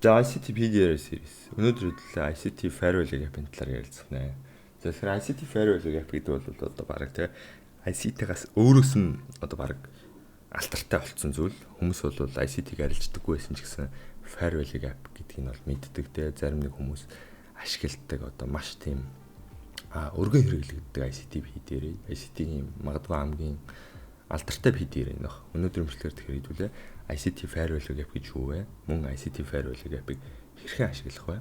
За ICT PDR series. Өнөөдөр ICT Farewell Gap-ийн талаар ярилцах нэ. Тэгэхээр ICT Farewell Gap гэдэг бол одоо баг тий ICT-гаас өөрөөс нь одоо баг алтартай болцсон зүйл. Хүмүүс бол ICT-г арилждаггүй байсан ч гэсэн Farewell Gap гэдгийг нь бол мэддэг тий. Зарим нэг хүмүүс ашигладаг одоо маш тийм өргөн хэрэглэгддэг ICT PDR. ICT-ийн магадгүй хамгийн алтартай PDR нөх. Өнөөдөр мөрчлөөр тэгэхээр хэлүүлээ. ICT Farewell Gap гэж юу вэ? Мөн ICT Farewell Gap-ыг хэрхэн ашиглах вэ?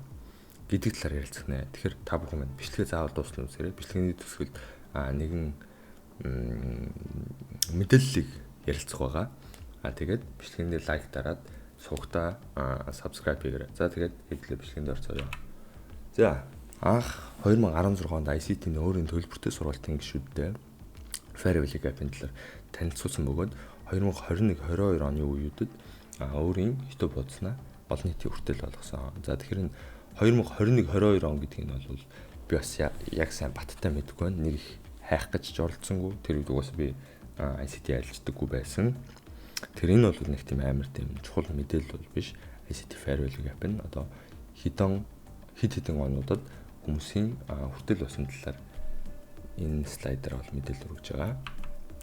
Гэдэг талаар ярилцах нэ. Тэгэхээр та бүхэн маань бичлэгээ заавал дуусна үсээрэй. Бичлэгээний төгсгөлд нэгэн мэдээллийг ярилцах байгаа. Тэгээд бичлэгэнд лайк дараад суугтаа subscribe хийгээрэй. За тэгээд хэвлээ бичлэгэнд орцгоё. За анх 2016 онд ICT-ийн өөрийн төлбөртэй сургалтын гишүүдтэй Farewell Gap-ийн талаар танилцуулсан бөгөөд 2021-22 оны үеүүдэд өөрийн YouTube бодснаа олон нийтийн хүртэл болгосон. За тэгэхээр энэ 2021-22 он гэдэг нь бол би бас яг сайн баттай мэдгүй байна. Нэг их хайх гэж жоролцсонгүй. Тэр үед угаасаа би ICT арилждаггүй байсан. Тэр энэ бол нэг тийм амар тийм чухал мэдээлэл бол биш. ICT Farewell Gap нь одоо хэд хэдэн онуудад хүмүүсийн хүртэл болсон талаар энэ слайдаар бол мэдээлэл өгж байгаа.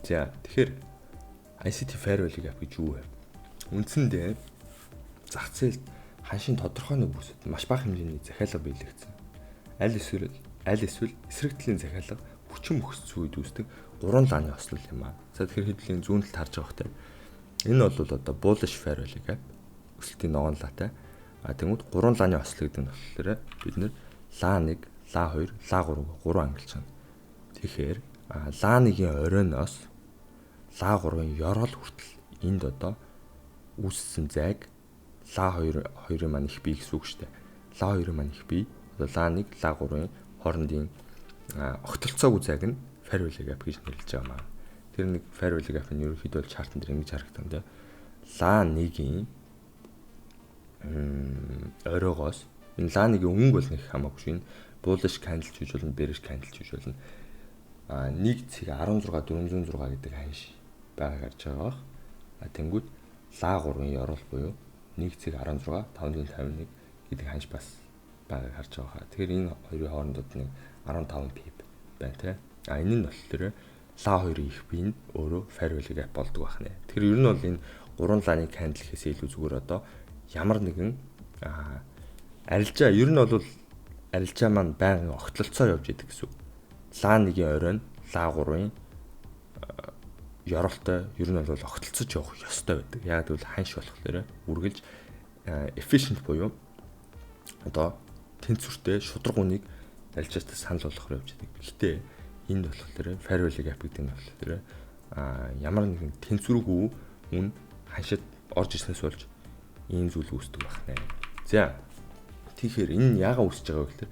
За тэгэхээр ICT Farewell Gap гэж юу вэ? Үндсэндээ зах зээлд ханшийн тодорхой нэг бүсэд маш бага хэмжээний захиалга биелэгдсэн. Аль эсвэл эсрэгтлийн захиалга хүчин мөхсцсөн үед үүсдэг 3 лааны ослол юм аа. За тэгэхээр хэдлийн зүүн талд харж байгаа хөтэй. Энэ бол одоо bullish Farewell Gap өсөлтийн ногоон лаатай. Тэгмүүд 3 лааны ослол гэдэг нь болохоор бид нэр лаа 1, лаа 2, лаа 3 ангилж байна. Тэгэхээр лаа 1-ийн оройноос лаа 3-ын ёроол хүртэл энд одоо үүссэн зайг лаа 2-ын маань их бий гэсэн үг шүү дээ. Лаа 2-ын маань их бий. Одоо лаа 1, лаа 3-ын хоорондын огтолцоогүй зайг нь Farewell Gap гэж нэрлэж байгаа маа. Тэр нэг Farewell Gap нь ерөнхийдөө чартн дээр ингэж харагдсан дээ. Лаа 1-ийн оройгоос энэ лаа 1-ийн өнгө бол нэг хамаагүй шин bullish candle хийж болно, bearish candle хийж болно. 1.16 406 гэдэг ханш байгааг харж байгаа. Тэнгүүд лаа 3-ын ёроол буюу 1.16 551 гэдэг ханш бас байгааг харж байгаа. Тэгэхээр энэ хоёрын хоорондод нэг 15 pip байна тий. Энэ нь болохоор лаа 2-ын их бий нь өөрөө Farewell Gap болдог байна. Тэгэхээр ер нь бол энэ 3 лааны candle гэхээс илүү зүгээр одоо ямар нэгэн арилжаа ер нь бол арилжаа маань байнга огтлолцоо явж идэг гэсэн үг. Лаа 1-ийн орой нь лаа 3-ын ёроолтой ер нь бол огтлцож явах ёстой байдаг. Яг гэвэл ханш болохоор үргэлж efficient буюу одоо тэнцвэртэй шударгууныг арилжаатай санал болгохоор явж байдаг. Гэхдээ энд болохоор Farewell Gap гэдэг нь болохоор ямар нэгэн тэнцвэргүй үн ханшид орж ирснээс болж ийм зүйл үүсдэг байна. За тэгэхээр энэ нь яагаад үүсэж байгаа вэ гэхээр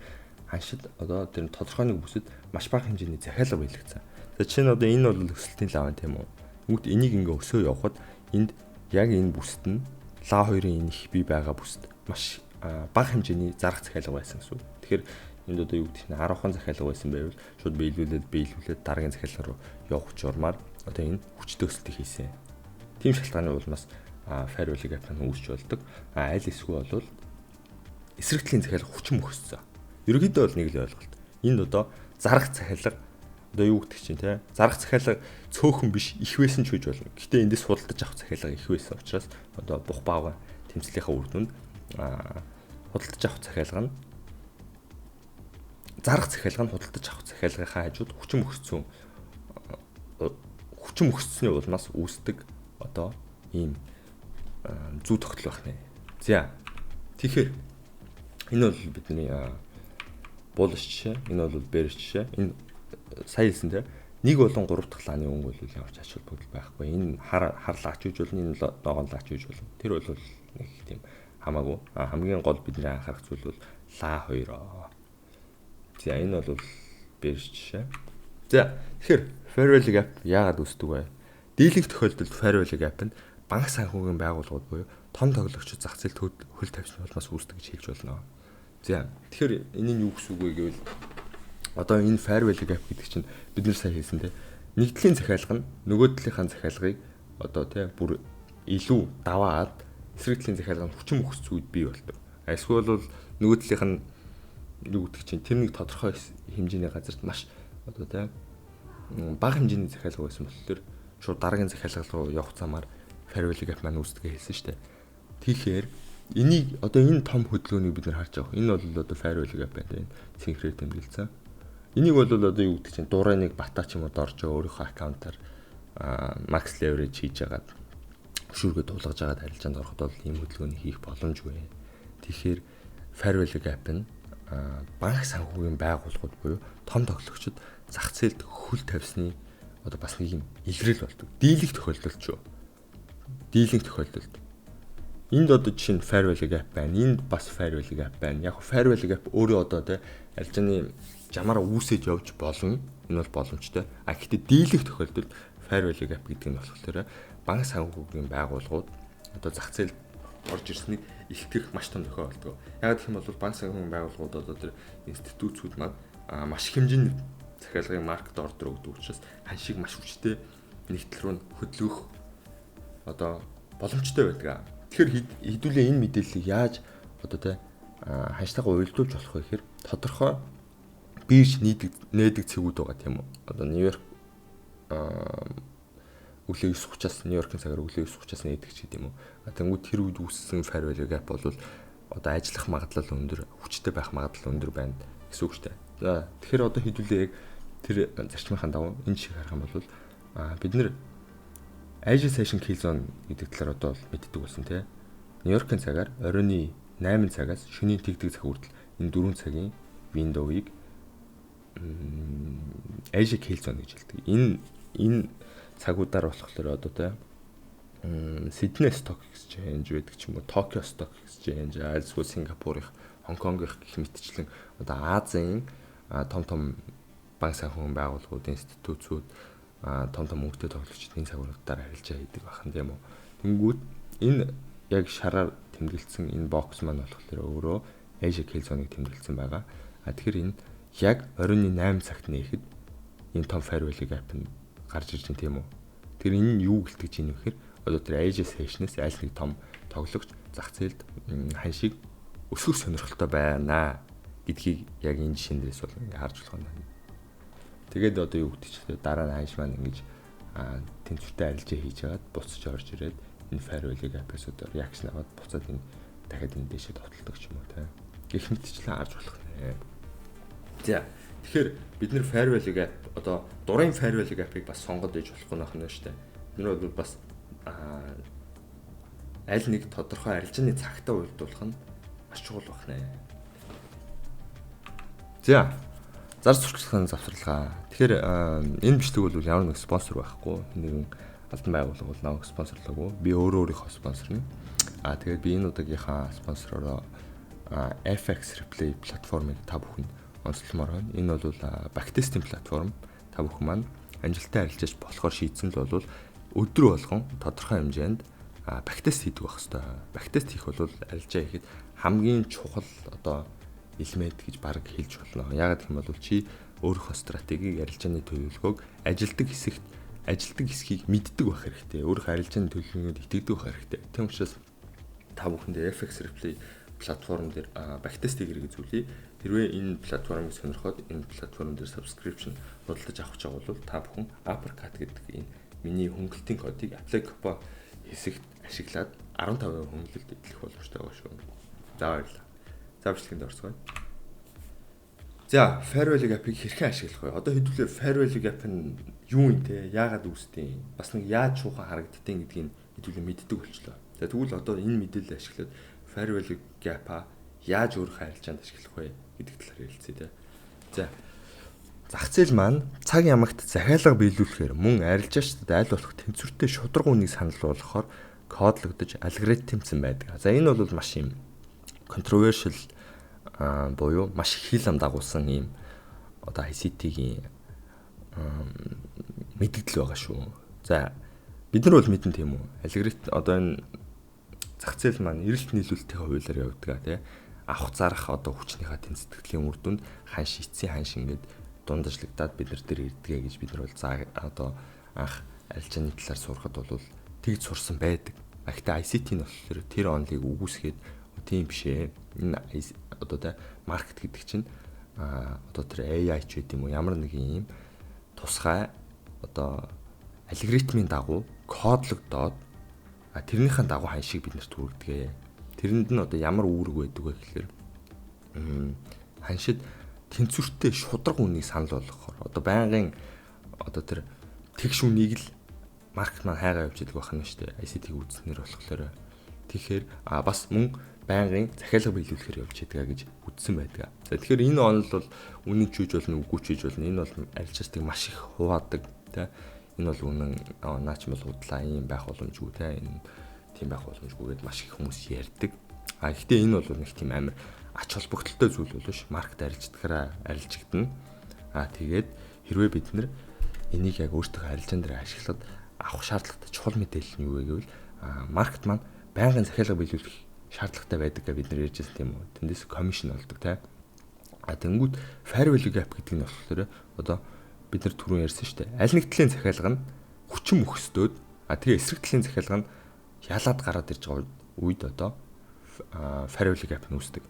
ханшид одоо тэр тодорхой нэг бүсэд маш бага хэмжээний захиалга биелэгдсэн. За чинь одоо энэ бол өсөлтийн лав тийм үү? Тэгвэл энийг ингээ өсөө явахад энд яг энэ бүсэд нь лаа 2-ын энэ их бий байгаа бүсэд маш бага хэмжээний зарах захиалга байсан гэсэн үг. Тэгэхээр энд одоо юу гэдэг нь 10хан захиалга байсан байвал шууд биелүүлээд дараагийн захиалга руу явах журмаар одоо энэ хүчтэй өсөлтийг хийсэн. Тийм шалтгааны улмаас Farewell Gap нь үүсч болдог. Аль эсвэл бол эсрэгтлийн захиалга хүчин мөхссөн. Ерөнхийдөө бол нэг л ойлголт. Энд одоо зарах захиалга одоо юу гэдэг чинь те зарах захиалга цөөхөн биш их байсан ч гэж болно. Гэхдээ эндээс худалдаж авах захиалга их байсан учраас одоо бух баага тэмцлийнхаа үр дүнд худалдаж авах захиалга нь зарах захиалга нь худалдаж авах захиалгынхаа хажууд хүчин мөхсцсний улмаас үүсдэг одоо ийм зүй тогтол байна. За тэгэхээр энэ бол бидний bullish жишээ, энэ бол bearish жишээ. Энэ сая хэлсэн те нэг болон 3 дахь лааны өнгө бол явж ач холбогдол байхгүй. Энэ харлаач гэж болно, энэ доогоолаач гэж болно. Тэр бол нэг тийм хамаагүй. Хамгийн гол бидний анхаарах зүйл бол лаа 2. За энэ бол bearish жишээ. За тэгэхээр Farewell Gap яагаад үүсдэг вэ? Дийлэнх тохиолдолд Farewell Gap нь банк санхүүгийн байгууллагууд буюу том тоглогчид зах зээлд хөл тавьсан улмаас үүсдэг гэж хэлж болно. За тэгэхээр энэ нь юу гэсэн үг вэ гэвэл одоо энэ Farewell Gap гэдэг чинь бид нар сайн хэлсэн те нэгдлийн захиалга нь нөгөө талынхаа захиалгыг одоо те бүр илүү даваад эсрэгтлийн захиалга нь хүчин мөхсц үед бий болдог. Эсвэл бол нөгөө талынх нь юу гэдэг чинь тэр нэг тодорхой хэмжээний газарт маш одоо тэ бага хэмжээний захиалга байсан болохоор шууд дараагийн захиалга руу явах замаар fair value gap маань үүсдэг хэлсэн шүү дээ. Тэгэхээр энийг одоо энэ том хөдөлгөөнийг бид нар харж байгаа. Энэ бол одоо fair value gap байна тийм цэнхрээр тэмдэглэсэн. Энийг бол одоо юу гэдэг чинь дураа нэг бата ч юм уу дорж өөрийнхөө аккаунтаар max leverage хийж агаад хөшүүргөө дуулгаж агаад харилцаанд ороход бол ийм хөдөлгөөнийг хийх боломжгүй. Тэгэхээр fair value gap нь банк санхүүгийн байгууллагууд буюу том тоглогчид зах зээлд хөл тавьсны одоо бас нэг юм илрэл болдог. Дийлэх тохиолдолд ч юу. Дийлэнх тохиолдолд. Энд одоо жишээ нь fair value gap байна. Энд бас fair value gap байна. Яг fair value gap өөрөө одоо тэ арилжааны жамаараа үүсэж явж болно. Энэ бол боломжтой. Гэхдээ дийлэх тохиолдолд fair value gap гэдэг нь болохоор банк санхүүгийн байгууллагууд одоо зах зээлд орж ирснийг илтгэх маш том тохиолдол. Яг гэх юм бол банк санхүүгийн байгууллагууд одоо тэр институтцүүд маань маш хэмжээний захиалгын маркет ордер өгдөг учраас ханшиг маш хүчтэй нэгдэл рүү хөдлөх одоо боломжтой байдаг. Тэгэхээр хэдүүлээ энэ мэдээллийг яаж одоо тэ ханштайгаа уйлдуулж болох вэ гэхээр тодорхой бирж нээдэг цэгүүд байгаа тийм үү. Одоо Нью-Йорк өглөө 9:30-аас Нью-Йоркийн цагаар өглөө 9:30-аас нээдэг ч гэдэм үү. Тэнгүүд тэр үед үүссэн fair value gap бол одоо ажиллах магадлал өндөр, хүчтэй байх магадлал өндөр байна гэсэн үг шүү дээ. За тэгэхээр одоо хэдүүлээ яг тэр зарчмынхаа дагуу энэ шиг харах юм бол бид нэр Asia Session Kill Zone гэдэг талаар одоо мэддэг болсон тийм. Нью-Йоркийн цагаар оройн 8 цагаас шөнийн тэгдэг цаг хүртэл энэ 4 цагийн виндовыг Asia Kill Zone гэж хэлдэг. Энэ цагуудаар болохоор одоо тэ Sydney Stock Exchange байдаг ч юм уу, Tokyo Stock Exchange, альсгүй Сингапурын, Хонконгын гэх мэтчлэн одоо Азийн том банк санхүүгийн байгууллагууд, институтцүүд, том мөнгөтэй тоглогчдын цагуудаар харилцаа хийдэг бахан тийм үү. Тэнгүүд энэ яг шараар тэмдэглэсэн энэ бокс маань болохоор өөрөө Asia Kill Zone-ыг тэмдэглэсэн байгаа. Тэгэхээр энэ яг оройн 8 цагт нээхэд энэ том fair value gap нь гарч ирж байна тийм үү. Тэр энэ юу гэлтэж ийм вэхээр одоо тэр Asia Session-ээс аль нэг том тоглогч зах зээлд ханшиг өсөх сонирхолтой байна гэдгийг яг энэ жишээнээс бол ингээ харж болох юм. Тэгээд одоо юу гэдэг чинь дараа нь ханш маань ингэж тэнцвэртэй арилжаа хийж хагаад буцаж орж ирээд энэ fair value gap-ээс одоо reaction аваад буцаад энэ дахиад энэ дэшээ товтолдог ч юм уу те. Гэх мэтчлэн харж болох нэ. За тэгэхээр бид нэр fair value gap одоо дурын fair value gap-ыг бас сонгоод ээж болохгүй нөхнө шүү дээ. Бид нар бол бас аль нэг тодорхой арилжааны цагтаа уйлдуулах нь маш чухал байна. За зар сурталчилгааны завсралгаа. Тэгэхээр энэ бичлэг бол ямар нэг спонсор байхгүй. Нэгэн албан байгууллага бол намайг спонсорлоогүй. Би өөрийнхөө спонсорно. Тэгээд би энэ удаагийнхаа спонсороо FX Replay платформыг та бүхэн онцлмоор байна. Энэ бол бактестинг платформ. Та бүхэн маань амжилттай арилжаач болохоор шийдсэн л бол өдөр болгон тодорхой хэмжээнд бактест хийдэг байх хэвээр. Бактест хийх бол арилжаа хийхэд хамгийн чухал одоо элемент гэж баг хэлж болно. Яагаад гэх юм бол чи өөрийнхөө стратегийг арилжааны төлөвлөгөөг ажилтдаг хэсгийг мэддэг байх хэрэгтэй. Өөрийнхөө арилжааны төлөвлөгөөнд итгэдэг байх хэрэгтэй. Тийм учраас та бүхэндээ FX Replay платформ дээр бактест хийгэрэг зүйлий. Хэрвээ энэ платформыг сонирхоод энэ платформ дээр subscription худалдаж авах гэж байгаа бол та бүхэн Uppercut гэдэг энэ миний хөнгөлтийн кодыг apply coupon хэсэгт ашиглаад 15% хөнгөлөлт идэх боломжтой байгаа шүү. За баярлалаа. За бичлэгэнд орцгоё. За fair value gap-ыг хэрхэн ашиглах вэ? Одоо хэдүүлээ fair value gap нь юу юм те? Яагаад үүсдэг? Бас нэг яаж шуухан харагддгийг гэдгийг хэдүүлээ мэддэг болчлоо. За тэгвэл одоо энэ мэдээлэл ашиглаад fair value gap-а яаж өөрийнхөө арилжаанд ашиглах вэ гэдэг талаар ярилцъя те. За зах зээл маань цаг ямагт захиалга биелүүлэхээр мөн арилжаачдад аль болох тэнцвэртэй шударга үнийг санал болгохоор кодлогдож алгоритмцэн байдаг. За энэ бол маш юм controversial буюу маш хил ам дагуулсан юм одоо ICT-ийн мэдээлэл байгаа шүү. За бид нар бол мэдэн тийм үү? Алгоритм одоо энэ зах зээл маань эрэлт нийлүүлэлтийн хуулиар явдаг тий. Авах зарах одоо хүчнийхээ тэнцэтгэлийн үр дүнд хан шийдсэн хан шингээд дундажлагдаад бид нар дээр ирдгээ гэж бид нар бол одоо анх арилжааны талаар сурахад бол тэгж сурсан байдаг. Гэхдээ ICT нь болохоор тэр онлыг үгүйсгээд тийм биш ээ. Энэ одоо тэ маркет гэдэг чинь одоо тэр AI ч гэдэг юм уу, ямар нэг юм тусгай одоо алгоритмын дагуу кодлогдоод тэрнийхэн дагуу ханшиг бид нарт хүргэдэг. Тэрэнд нь одоо ямар үүрэг байдаг вэ гэхээр ханшид тэнцвэртэй шудраг үнийг санал болгохоор одоо байнгын одоо тэр тэгш үнийг л маркет маань хайгаа явж идэг байх нь шүү дээ. ICT-г үзснээр болохоор тэгэхээр бас мөн байнгын захиалга биелүүлэхээр явж идэг гэж үзсэн байдаг. За тэгэхээр энэ онол бол үнэн ч үж болно, үгүй ч үж болно. Энэ бол арилжаастыг маш их хуваадаг тий. Энэ бол үнэн наач мэл худлаа юм байх боломжгүй тий. Энэ тийм байх боломжгүй гэдээ маш их хүмүүс ярьдаг. Гэхдээ энэ бол нэг тийм амар ач холбогдолтой зүйл бол биш. Маркет арилждагаараа арилжигдана. Тэгээд хэрвээ бид нэр энийг яг өөртөө арилжаан дээр ашиглаад авах шаардлагатай чухал мэдээлэл нь юу вэ гэвэл маркет маань байнгын захиалга биелүүлэх шаардлагатай байдаг гэж бид нэр ярьж байсан тийм үү. Тэндээс комисшн олдог тий. Тэнгүүд fair value gap гэдэг нь болохоор одоо бид нар түрүүн ярьсан шүү дээ. Аль нэг талын захиалга нь хүчин мөхсдөөд тэгээ эсрэг талын захиалга нь ялаад гараад ирж байгаа үед одоо fair value gap нь үүсдэг.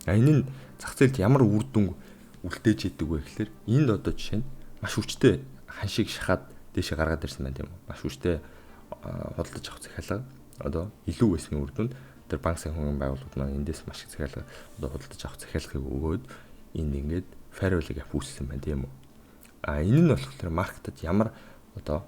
Энэ нь зах зээлд ямар үр дүн үлдээж идэг вэ гэхээр энд одоо жишээ нь маш хүчтэй ханшиг шахаад дээшээ гаргаад ирсэн байна тийм үү. Маш хүчтэй худалдаж авах захиалга одоо илүү байсны үр дүнд тэр банк санхүүгийн байгууллагууд маань эндээс маш их захиалга одоо худалдаж авах захиалгыг өгөөд энд ингээд fair value gap үүссэн байна тийм үү. Энэ нь болохоор маркетад ямар одоо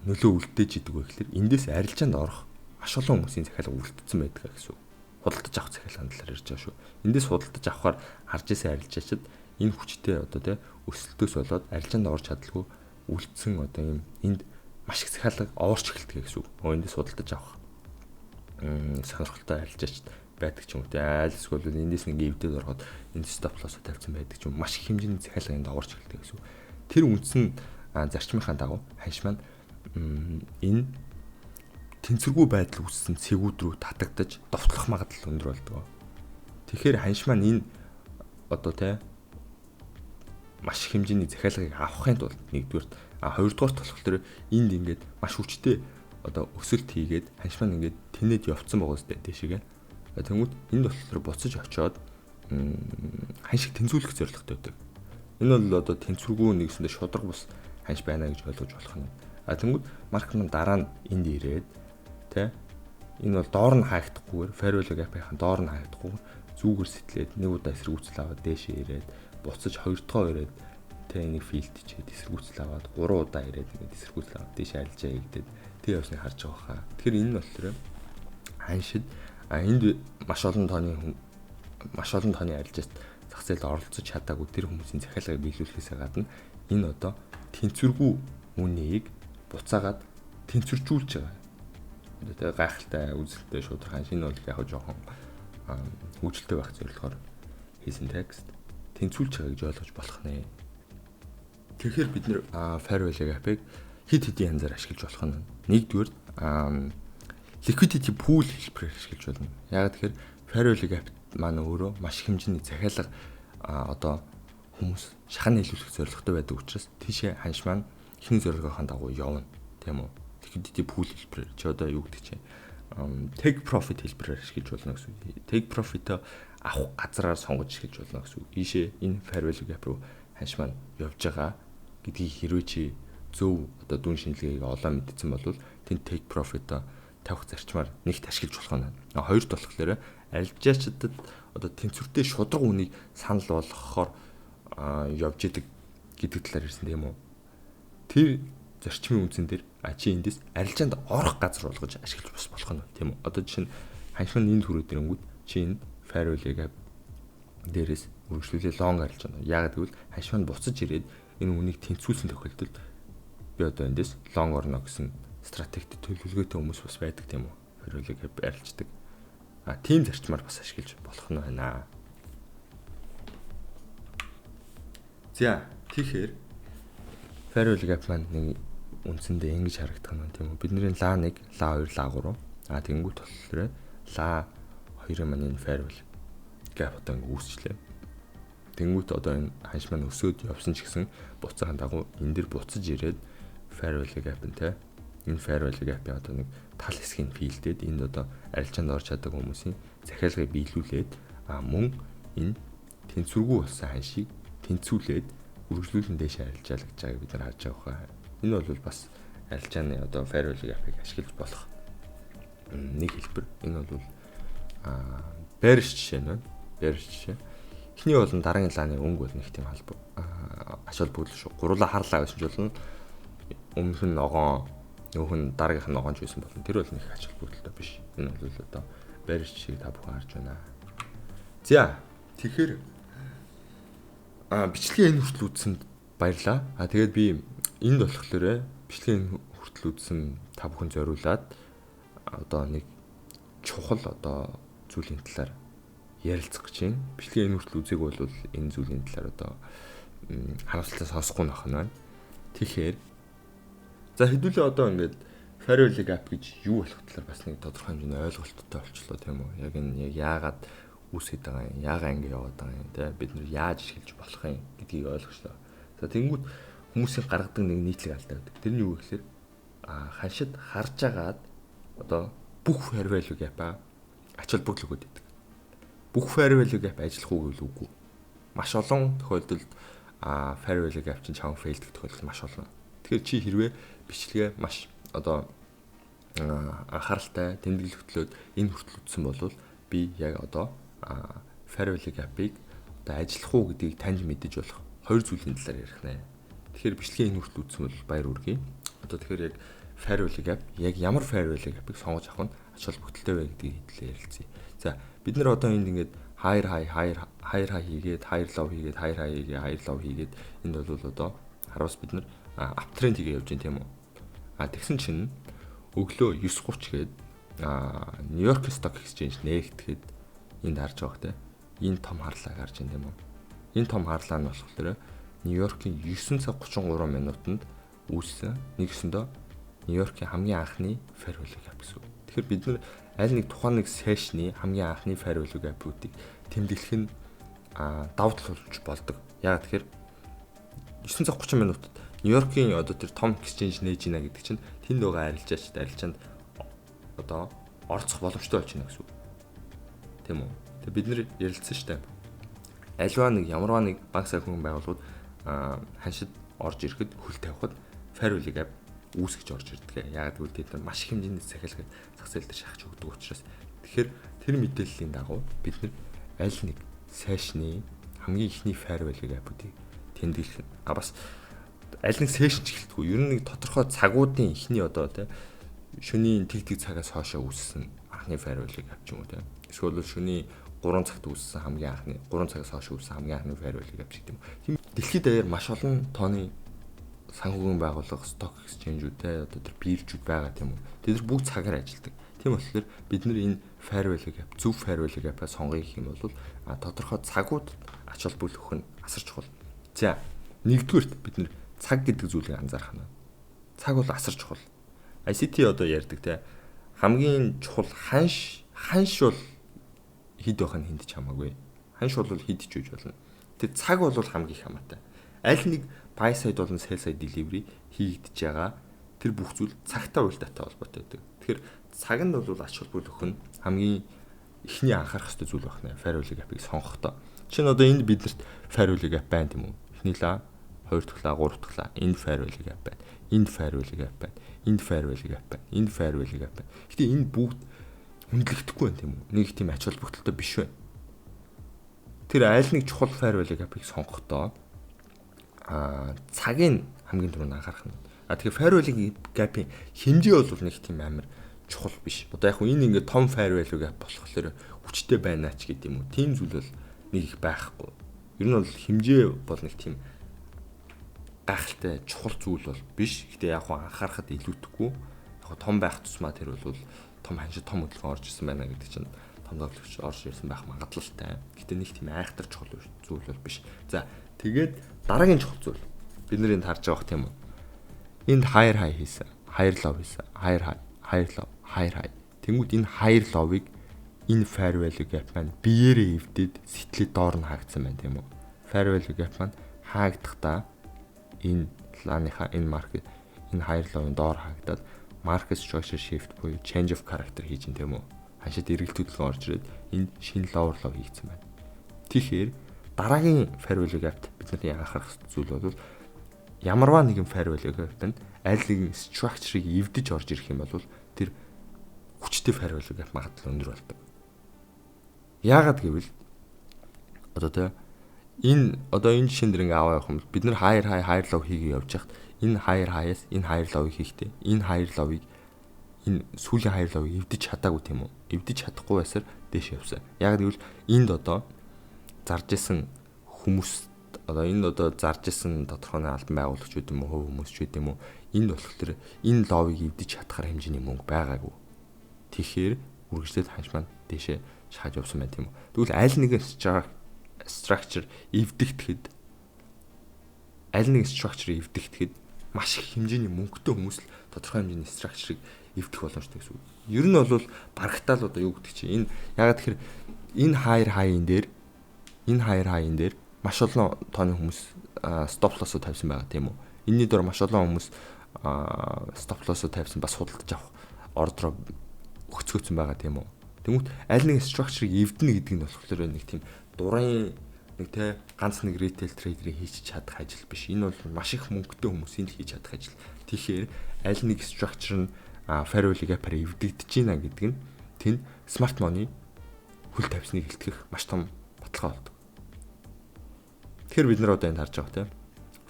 нөлөө үлдээж идэг вэ гэхээр эндээс арилжаанд орох маш олон хүмүүсийн захиалга үлдсэн байдаг гэсэн үг. Худалдаж авах захиалгын талаар ярьж байгаа шүү. Эндээс худалдаж авахаар харж исэн арилжаачид энэ хүчтэй одоо тэ өсөлтөөс болоод арилжаанд орж чадалгүй үлдсэн одоо юм энд маш их захиалга оорч эхэлдэг гэсэн үг. Эндээс худалдаж авах сонирхолтой арилжаач байдаг ч юм уу. Айл эсвэл эндээс нэг эвдээд ороход энд стоп лосс тавьсан байдаг ч юм. Маш их хэмжээний захиалга энд оорч эхэлдэг гэсэн үг. Тэр үндсэн зарчмынхаа дагуу ханш маань энэ тэнцвэргүй байдал үүссэн цэгүүд рүү татагдаж довтлох магадлал өндөр болдог. Тэгэхээр ханш маань энэ одоо тэ маш их хэмжээний захиалгыг авахын тулд нэгдүгээр хоёрдугаарт болохоор энд ингээд маш хүчтэй одоо өсөлт хийгээд ханш маань ингээд тэнэд явцсан байгаа үстэй тийшээгээ. Тэнгүүд энд болохоор буцаж очиод ханшиг тэнцвүүлэх зорилготой байдаг. Энэ бол одоо тэнцвэргүй нэгсэндээ шудраг бус ханш байна гэж ойлгож болох нь. Тэнгүүд маркет маань дараа нь энд ирээд тэ энэ бол доор нь хаагдахгүйгээр fair value gap-ийн доор нь хаагдахгүй зүүгээр сэтлээд нэг удаа эсэргүүцэл аваад дээшээ ирээд буцаж хоёр дахь ирээд тэ энийг филд чийд эсэргүүцэл аваад 3 удаа ирээд ингээд эсэргүүцэл аваад дээшээ арилжаа хийгдээд тэг явсныг харж байгаа хаа. Тэгэхээр энэ нь болохоор ханшид энд маш олон тооны арилжааст зах зээлд оролцож чадаагүй тэр хүмүүсийн захиалгыг биелүүлэхээс гадна энэ одоо тэнцвэргүй үнийг буцаагаад тэнцвэржүүлж байгаа. Одоо гайхалтай үзэлтэй шударгаан шинэ бол яг жоохон хөгжилтэй байх зорилгоор хийсэн текст тэнцвүүлж байгаа гэж ойлгож болох нэ. Тэгэхээр бид нэр fair value gap-ыг хэд хэдийн янзаар ашиглаж болох нь. Нэгдүгээр liquidity pool хэлбэрээр ашиглаж болно. Яг тэгэхээр fair value gap маань өөрөө маш хэмжээний захиалга одоо хүмүүс шахан нийлүүлэх зорилготой байдаг учраас тийшээ ханш маань ихний зорилгын дагуу явна тийм үү. Liquidity pool хэлбэрээр чи одоо юу гэдэг чинь take profit хэлбэрээр ашиглаж болно гэсэн үг. Take profit авах газраар сонгож ашиглаж болно гэсэн үг. Ийшээ энэ fair value gap руу ханш маань явж байгаа гэдгийг хэрвээ чи зөв одоо дүн шинжилгээг олоо мэдсэн бол тэнд take profit тавих зарчмаар нэгт ашиглаж болох нь. Хоёрт болохоор арилжаачдад одоо тэнцвэртэй шудраг үнийг санал болгохоор явж идэг гэдэг талаар ирсэн тийм үү. Тэр зарчмын үндсэн дээр чи эндээс арилжаанд орох газар болгож ашиглаж бас болох нь тийм үү. Одоо жишээ нь ханшин энд хүрээд ирэнгүүт чи энэ fair value gap дээрээс үргэлжлүүлээ long арилжаана. Яг гэвэл ханшин буцаж ирээд энэ үнийг тэнцвүүлсэн тохиолдолд би одоо эндээс long орно гэсэн стратегид төлөвлөгөөтэй хүмүүс бас байдаг тийм үү. Fair value gap арилждаг. Тийм зарчмаар бас ашиглаж болох нь байна. За тэгэхээр fair value gap маань нэг үндсэндээ ингэж харагдах нь тийм үү. Бидний ла 1, ла 2, ла 3 тэгэнгүүт болохоор ла 2-ын маань энэ fair value gap одоо ингэ үүсчлээ. Тэнгүүт одоо энэ ханш маань өсөөд явсан ч гэсэн буцаан дагуу энэ дэр буцаж ирээд fair value gap нь те энэ fair value gap-ийн одоо нэг тал хэсгийг филдээд энд одоо арилжаанд орж чаддаг хүмүүсийн захиалгыг биелүүлээд мөн энэ тэнцвэргүй болсон ханшийг тэнцвүүлээд үргэлжлүүлэн дээш арилжаал гэж байгааг бид нар харж байгаа хаа. Энэ бол бас арилжааны одоо fair value gap-ыг ашиглаж болох нэг хэлбэр. Энэ бол bearish жишээ нь байна. Bearish жишээ. Эхний бол дараагийн лааны өнгө бол нэг тийм халбар ач холбогдол шүү. Гурлаа харлаа гэсэн ч болно. Өмнөх нь ногоон, нөгөөх нь дараагийнх нь ногоонч байсан болно. Тэр бол нэг ач холбогдолтой биш. Энэ бол одоо bearish жишээг та бүхэн харж байна. За тэгэхээр бичлэгийн энэ хүртэл үзсэнд баярлаа. Тэгээд би энд болохоор бичлэгийн хүртэл үзсэн та бүхэн зориулаад одоо нэг чухал одоо зүйлийн талаар ярилцах гэж байна. Бичлэгийн энэ хүртэл үзег бол энэ зүйлийн талаар одоо харамсалтай сонсохгүй нөх нь байна. Тэгэхээр за хэдүүлээ одоо ингээд fair value gap гэж юу болох талаар бас нэг тодорхой хэмжээний ойлголттой болчихлоо тийм үү? Яг энэ яагаад үүсэж байгаа юм? Яагаад ингэ яваад байгаа юм те? Бид нар яаж эхэлж болох юм гэдгийг ойлгочлоо. За тэнгууд хүмүүсийн гаргадаг нэг нийтлэг алдаа байдаг. Тэр нь юу гэхээр ханшид харж агаад одоо бүх fair value gap ач холбогдол өгöd байдаг. Бүх fair value gap ажиллах уу гэвэл үгүй. Маш олон тохиолдолд fair value gap чинь чам failed гэх тохиолдол маш олон. Тэгэхээр чи хэрвээ бичлэгээ маш одоо анхааралтай тэмдэглэл хөтлөөд энэ хүртэл үтсэн бол би яг одоо fair value gap-ыг одоо ажиллах уу гэдгийг таньж мэдэж болох хоёр зүйлийн талаар ярих нэ. Тэгэхээр бичлэгийн энэ хүртэл үтсэн бол баяр үргэе. Одоо тэгэхээр яг fair value gap яг ямар fair value gap-ыг сонгож авах нь ач холбогдолтой вэ гэдгийг хэлээ ярилцъя. За бид нар одоо энд ингээд higher high хийгээд higher low хийгээд higher high хийгээд higher low хийгээд энд бол одоо хараас бид нар uptrend хийгээ явж байна тийм үү? Тэгсэн чинь өглөө 9:30 гээд New York Stock Exchange нээгдэхэд энд харж байгаа те. Энэ том харлааг харж байна тийм үү? Энэ том харлаа нь болохоор New York-ийн 9:33 үүссэн нэгсэндөө New York-ийн хамгийн анхны fair value gap гэсэн. Тэгэхээр бид нар аль нэг тухайн нэг сешны хамгийн анхны fair value gap-уудыг тэмдэглэх нь давтал болж болдог. Яг тэгэхээр 9:30 Нью-Йоркийн одоо тэр том exchange нээж гинэ гэдэг чинь тэнд байгаа арилжаанд одоо орцох боломжтой болж байна гэсэн үг. Тийм үү? Тэгээ бид нэр ярилцсан шүү дээ. Альва нэг ямарваа нэг банк санхүүгийн байгууллагууд ханшид орж ирэхэд хөл тавихад fair value gap үүсгэж орж ирдэг. Яг гэвэл тэд маш их хэмжээний захиалгыг зах зээл дээр шахаж өгдөг учраас тэгэхээр тэр мэдээллийн дагуу бид нар аль нэг сайшны хамгийн ихний fair value gap-уудыг тэмдэглэх. Бас аль нэг сешн ч эхэлдэггүй. Ер нь нэг тодорхой цагуудын ихний одоо тий шөнийн тэг цагаас хойшоо үүссэн анхны fair value gap ч юм уу тий. Эсвэл шөнийн 3 цагт үүссэн хамгийн анхны 3 цагаас хойш үүссэн хамгийн анхны fair value gap гэдэг юм. Тийм дэлхийд даяар маш олон тооны санхүүгийн байгууллага, stock exchange-үүд одоо тэр биржүүд байгаа тийм үү. Тэд нар бүгд цагаар ажилладаг. Тийм болохоор бид нар энэ fair value gap, зөв fair value gap-аа сонгоё гэх юм бол тодорхой цагууд ач холбогдол өгөх нь асар чухал. За нэгдүгээрт бид нар цаг гэдэг зүйлийг анзаарах нь. Цаг бол асар чухал. ICT одоо ярьдаг те хамгийн чухал ханш бол хэд байх нь хүнд ч хамаагүй. Ханш бол хэд ч үж болно. Тэгээ цаг бол хамгийн их хамаатай. Аль нэг buy side болон sell side delivery хийгдэж байгаа тэр бүх зүйл цагтаа уялдаатай холбоотой байдаг. Тэгэхээр цаг нь бол ач холбогдол өгөх нь хамгийн эхний анхаарах ёстой зүйл байна. Fair value gap-ыг сонгохдоо. Чинь одоо энд биднэрт fair value gap байна тийм үү? Эхний лаа 2 дахь лаа 3 дахь лаа энэ fair value gap байна. Энд fair value gap байна. Энд fair value gap байна. Энд fair value gap байна. Гэтэ энэ бүгд хүндлэгдэхгүй байна тийм үү? Нэг тийм ач холбогдолтой биш байна. Тэр айл нэг чухал fair value gap-ыг сонгохдоо цагийн хамгийн түрүүнд анхаарах нь. Тэгэхээр fair value gap-ийн хэмжээ бол нэг тийм амар чухал биш. Одоо яг энэ ингээд том fair value gap болохоор хүчтэй байна ч гэдэг юм уу. Тийм зүйл бол нэг их байхгүй. Ер нь бол хэмжээ бол нэг тийм гайхалтай чухал зүйл бол биш. Гэтэ яг анхаарахад илүүтэхгүй. Яг том байх тусмаа тэр бол том ханшид том хөдөлгөөн орж ирсэн байна гэдэг чинь том тоглогч орж ирсэн байх магадлалтай. Гэтэ нэг тийм айхтар чухал зүйл бол биш. За тэгээд дараагийн чухал зүйл бид нар энд харж байгаа бох тийм үү. Энд higher high хийсэн, higher low хийсэн, higher high, higher low, higher high. Тэнгүүд энэ higher low-ыг энэ fair value gap маань биеэрээ эвдээд сэтгэлээ доор нь хаагдсан байна тийм үү. Fair value gap маань хаагдахдаа энэ лааныхаа энэ маркет энэ higher low-ын доор хаагдаад market structure shift буюу change of character хийж ин тийм үү. Хашаад эргэл төлөвлөгөө орж ирээд энд шинэ lower low хийгдсэн байна. Тэгэхээр дараагийн fair value gap бид нар анхаарах зүйл бол ямарваа нэгэн fair value gap-д аль нэгэн structure-ыг эвдэж орж ирэх юм бол тэр хүчтэй fair value gap магадлал өндөр болдог. Яагаад гэвэл энэ жишээн дээр ингээ аваа явах юм. Бид нар higher low хийгээ явж хахад энэ higher high-аас энэ higher low-ыг хийхдээ энэ higher low-ыг энэ сүүлийн higher low-ыг эвдэж чадаагүй тийм үү? Эвдэж чадахгүй байсаар дээш явсан. Яагаад гэвэл энд зарж исэн хүмүүс зарж исэн тодорхой албан байгуулагч үү юм уу, хувь хүмүүс ч үү юм уу, энд болохоор энэ low-ыг эвдэж чадхаар хэмжээний мөнгө байгаагүй. Тэгэхээр үргэлжлээд ханш маань дээшээ шахаж явсан байх тийм үү. Тэгвэл аль нэгэн structure эвдэгдэхэд маш их хэмжээний мөнгөтэй хүмүүс л тодорхой хэмжээний structure-ыг эвдэх боломжтой гэсэн үг. Ер нь бол барагтаал юу гэдэг чинь энэ ягаад тэгэхээр энэ higher high-ын дээр маш олон тооны хүмүүс stop loss-ыг тавьсан байгаа тийм үү. Энийний дор маш олон хүмүүс stop loss-ыг тавьсан бас худалдаж авах ордроо өгцгөөцсөн байгаа тийм үү. Тэгмүүд аль нэг structure-ыг эвдэнэ гэдэг нь болохоор нэг тийм дурын нэг те ганц нэг retail trader-ийг хийж чадах ажил биш. Энэ бол маш их мөнгөтэй хүмүүсийн хийж чадах ажил. Тэгэхээр аль нэг structure нь fair value gap-аар эвдэгдэж байна гэдэг нь тэнд smart money хөл тавьсныг илтгэх маш том баталгаа болдог. Тэгэхээр бид нар энд харж байгаа те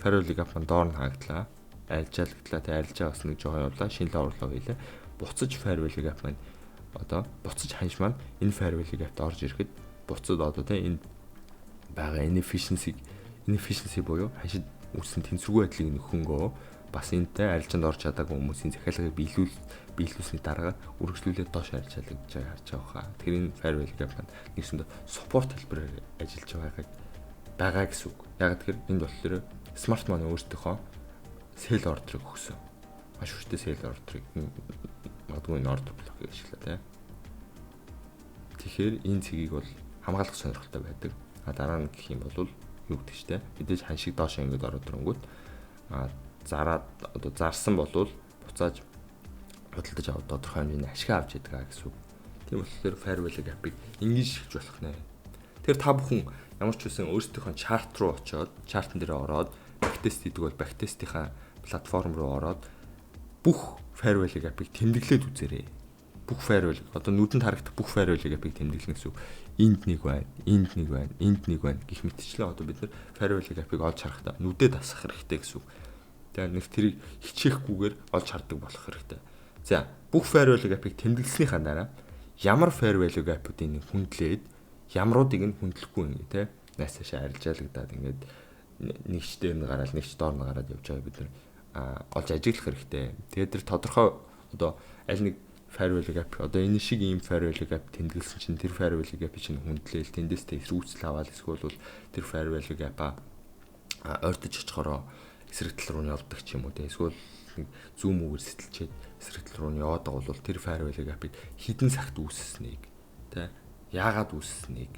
fair value gap маань доор нь хаагдлаа. Айлжаалагдлаа те айлжаа бас нэг жоохон явлаа. Шинэ лоорлоо хийлээ. Буцаж fair value gap маань буцаж ханш маань энэ fair value gap-д орж ирэхэд буцаад те энэ байгаа inefficiency буюу хашид үүссэн тэнцвэргүй байдлыг нөхөнгөө бас энэтэй арилжаанд орж чадаагүй хүмүүсийн захиалгыг биелүүлсний дараа үргэлжлүүлээд доош арилжаалагж байгааг харж байгаа. Тэгэхээр энэ fair value gap маань нэгсэндээ support хэлбэрээр ажиллаж байгаа гэсэн үг. Яг тэгэхээр энд болохоор smart money өөртөөхөө sell order-ыг өгсөн. Маш хүчтэй sell order-ыг магадгүй энэ order block-ыг ашиглаа тийм. Тэгэхээр энэ цэгийг бол хамгаалах сонирхолтой байдаг. Дараа нь гэх юм бол юу гэдэг чтэй. Мэдээж ханшиг доош ингэж ороод ирэнгүүт зарсан болвол буцааж худалдаж аваад тодорхой хэмжээний ашиг авч яадаг гэсэн үг. Тийм болохоор fair value gap-ыг ингэж шилж болох нэ. Тэр та бүхэн ямар ч үсэн өөрсдийнхөө chart руу очоод chart-н дээр ороод backtest хийдэг бол backtest-ийн платформ руу ороод бүх fair value gap-ыг тэмдэглээд үзээрэй. Бүх fair value нүдэнд харагдах бүх fair value gap-ыг тэмдэглэнэ гэсэн үг. Энд нэг байна, энд нэг байна гэх мэтчлээ бид нар fair value gap-ыг олж харахтаа нүдэд дасах хэрэгтэй гэсэн үг. Тэгээ нэг тэрийг хичээхгүйгээр олж хардаг болох хэрэгтэй. За, бүх fair value gap-ыг тэмдэглэснийхаа дараа ямар fair value gap-уудыг хүндлээд ямруудыг нь хүндлэхгүй ингэ те найсаашаа арилжаалагдаад ингээд нэгч дээр нь гараад нэгч доор нь гараад явж байгаа бид нар олж ажиглах хэрэгтэй. Тэгээд тэр тодорхой аль нэг fair value gap энэ шиг ийм fair value gap тэмдэглэсэн чинь тэр fair value gap чинь хүндлээл тэндээс эсрүүцэл аваад эсвэл тэр fair value gap ойртож очихороо эсрэг тал руу явдаг ч юм уу те эсвэл нэг зүүн мөгээр сэтэлчээд эсрэг тал руу яваад байгаа бол тэр fair value gap-ыг хідэн цагт үүссэнийг те яагаад үүссэнийг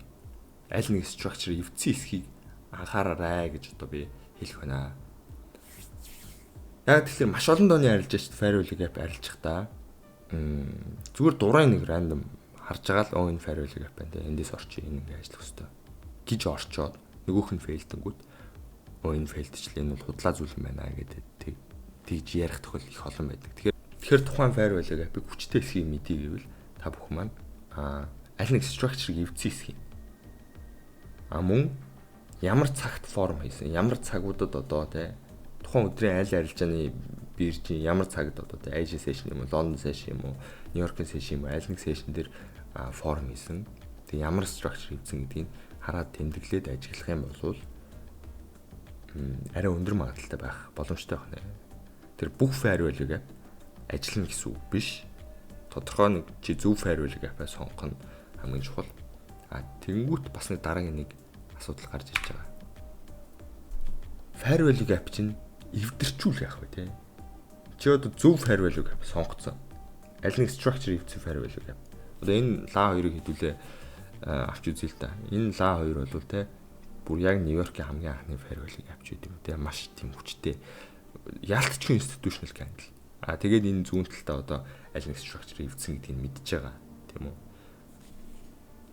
аль нэг structure эвдсэн эсхийг анхаараарай гэж би хэлэх байна. Яг тэгэхээр маш олон дооны арилжаач fair value gap арилжих та зүгээр дурын нэг random харж байгаа л энэ fair value gap байна те эндээс орчих энэ ингээ ажиллах хэрэгтэй гэж орчоод нөгөөх нь failдэнгүүт энэ failдчлээ энэ бол худлаа зүйл юм байна гэдэг тэгж ярих тохиол их олон байдаг. Тэгэхээр тухайн fair value gap-ыг хүчтэй эсхийг мэдээ гэвэл та бүхэн маань аль нэг structure-ыг эвдсэн эсхийг мөн ямар цагт форм хийсэн ямар цагуудад те тухайн өдрийн аль арилжааны биржийн ямар цагт те Asia session юм уу London session юм уу Нью-Йоркийн session юм уу аль нэг session дээр форм хийсэн. Тэг ямар structure хийсэн гэдгийг хараад тэмдэглээд ажиглах юм бол арай өндөр магадлалтай байх боломжтой байна. Тэр бүх fair value gap ажиллана гэсэн үг биш. Тодорхой нэг зөв fair value gap-аа сонгох нь хамгийн чухал. Тэнгүүт бас нэг дараагийн нэг асуудал гарч ирж байгаа. Fair value gap чинь эвдэрчүүл яах вэ те? Чи зөв fair value gap сонгоцсон. Аль нэг structure эвдсэн fair value gap. Энэ ла 2-ыг хэдүүлээ авч үзье л да. Энэ ла 2 бол те бүр яг Нью-Йоркийн хамгийн анхны fair value gap ч гэдэг юм те маш тийм хүчтэй. Яалтчгүй institutional candle. Тэгээд энэ зүүн талдаа одоо аль нэг structure эвдсэн гэдгийг мэдчихэж байгаа тийм үү.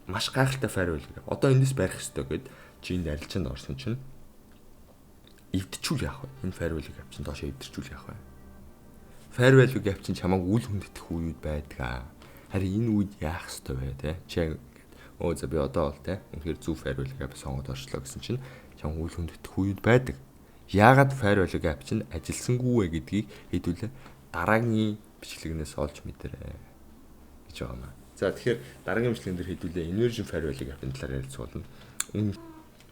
Маш гайхалтай fire value gap. Одоо эндээс барих хэрэгтэй гэд чи энд арилжаанд орсон чинь эвдчихүүл яах вэ? Энэ fire value gap чинь доошоо эвдэрчүүл яах вэ? Fire value gap чинь чамайг үл хүндэтгэх үед байдаг. Харин энэ үед яах хэрэгтэй вэ те? Чи за би одоо бол те үнэхээр зөв fire value gap сонгоод орчлоо гэсэн чинь чамайг үл хүндэтгэх үед байдаг. Яагаад fire value gap чинь ажилсангүй вэ гэдгийг хэдүүлээ дараагийн бичлэгнээс олж мэдэрэй гэж байгаа юм. За тэгэхээр дараагийн бичлэгэн дээр хэдүүлээ inversion fire value gap-ын талаар ярилцуулна.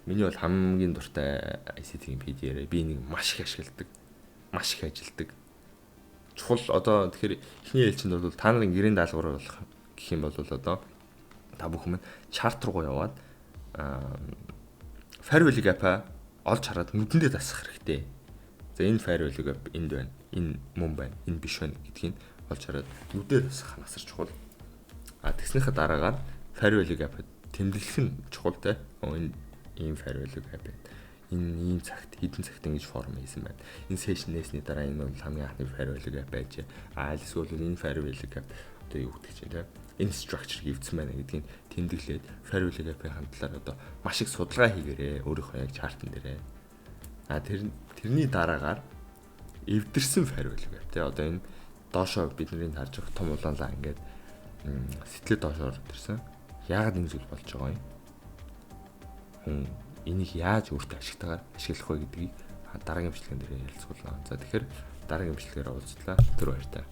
Миний бол хамгийн дуртай ICT-ийн PD-ээр би нэг маш их ашигладаг. Маш их ажилдаг. Чухал одоо тэгэхээр эхний ээлжинд бол та нарын гэрийн даалгавар болох гэх юм бол одоо та бүхэн чарт руу яваад fire value gap-а олж хараад нүдэндээ дасгах хэрэгтэй. За энэ fire value gap энд байна. Энэ мөн байна. Энэ биш байна гэдгийг олж хараад нүдээ дасгах нь асар чухал. Тэгснийхээ дараагаар fire value gap тэмдэглэх нь чухал те. Энэ ийм fire value gap байна. Энэ ийм цагт хэдэн цагт ингэж форм хийсэн байна. Энэ session нээсний дараа энэ бол хамгийн анхны fire value gap байж. Эсвэл энэ fire value gap одоо юу гэдэг чинь те. Энэ structure хөвцсөн байна гэдгийг тэмдэглээд fire value gap-ийн хамтлаар одоо маш их судалгаа хийгээрэй. Өөрийнхөө яг chart-ын дээрээ. Тэрний дараагаар эвдэрсэн fire value gap те. Одоо энэ доошоо бидний харж байгаа том улаанлаа ингээд сэтгэлээ доошоор ирсэн. Яагаад энэ зүйл болж байгаа юм? Энийг яаж өөртөө ашиглах вэ гэдгийг дараагийн бичлэгэн дээр ярилцуулаа. За тэгэхээр дараагийн бичлэгээр уулзлаа. Тэр баяртай.